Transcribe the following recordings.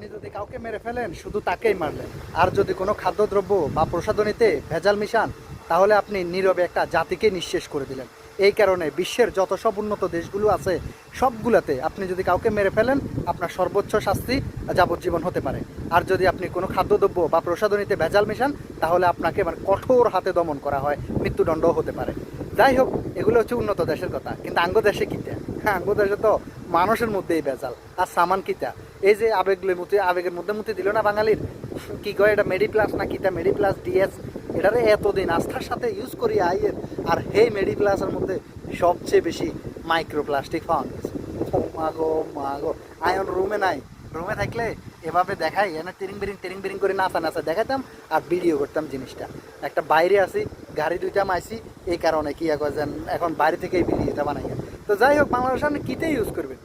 আপনি যদি কাউকে মেরে ফেলেন শুধু তাকেই মারলেন, আর যদি কোনো খাদ্যদ্রব্য বা প্রসাধনীতে ভেজাল মিশান তাহলে আপনি নীরবে একটা জাতিকে নিঃশেষ করে দিলেন। এই কারণে বিশ্বের যত সব উন্নত দেশগুলো আছে সবগুলাতে আপনি যদি কাউকে মেরে ফেলেন আপনার সর্বোচ্চ শাস্তি যাবজ্জীবন হতে পারে। আর যদি আপনি কোনো খাদ্যদ্রব্য বা প্রসাধনীতে ভেজাল মিশান তাহলে আপনাকে মানে কঠোর হাতে দমন করা হয়, মৃত্যুদণ্ডও হতে পারে। যাই হোক, এগুলো হচ্ছে উন্নত দেশের কথা, কিন্তু আঙ্গ দেশে কিতা? হ্যাঁ, আঙ্গ দেশে তো মানুষের মধ্যেই ভেজাল আর সামান কিতা। এই যে আবেগের মধ্যে মুতে দিল না বাঙালির, কি কয় এটা মেডিপ্লাস না কিতা, মেডিপ্লাস ডিএস, এটারে এতদিন আস্থার সাথে ইউজ করি আইয়ের, আর হে মেডিপ্লাসের মধ্যে সবচেয়ে বেশি মাইক্রোপ্লাস্টিক পাওয়া গেছে। ও মাগো, আয়ন রুমে নাই, রুমে থাকলে এভাবে দেখাই এনে টিরিং বিরিং করে নাচা নাচা দেখাতাম আর ভিডিও করতাম জিনিসটা। একটা বাইরে আসি, গাড়ি দুইটা মাইছি, এই কারণে কি যেন এখন বাইরে থেকেই ভিডিওটা বানাই। তো যাই হোক, বাংলাদেশ আপনি কিতে ইউজ করবেন?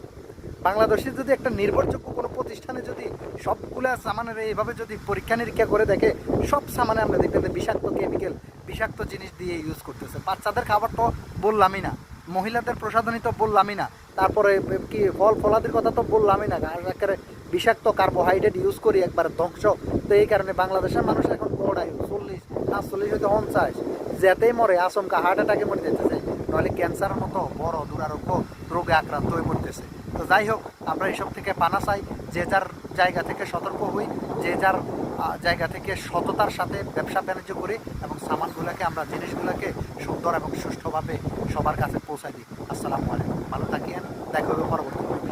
বাংলাদেশের যদি একটা নির্ভরযোগ্য কোনো প্রতিষ্ঠানে যদি সবগুলা সামানের এইভাবে যদি পরীক্ষা নিরীক্ষা করে দেখে, সব সামানে আমরা দেখতে যে বিষাক্ত কেমিক্যাল, বিষাক্ত জিনিস দিয়ে ইউজ করতেছে। বাচ্চাদের খাবার তো বললামই না, মহিলাদের প্রসাধনী তো বললামই না, তারপরে কি ফল ফলাদির কথা তো বললামই না, একেবারে বিষাক্ত কার্বোহাইড্রেট ইউজ করি একবার ধ্বংস। তো এই কারণে বাংলাদেশের মানুষ এখন বড়াই 40-45 হয়তো 49 যেতেই মরে, আচমকা হার্ট অ্যাটাকে মরে যেতেছে, নাহলে ক্যান্সারের মতো বড় দুরারোগ্য রোগে আক্রান্ত হয়ে পড়তেছে। তো যাই হোক, আমরা এইসব থেকে পানা চাই, যে যার জায়গা থেকে সতর্ক হই, যে যার জায়গা থেকে সততার সাথে ব্যবসা বাণিজ্য করি এবং সামানগুলোকে আমরা জিনিসগুলোকে সুন্দর এবং সুষ্ঠুভাবে সবার কাছে পৌঁছাই দিই। আসসালামু আলাইকুম, ভালো থাকিয়েন, দেখা হবে পরবর্তী।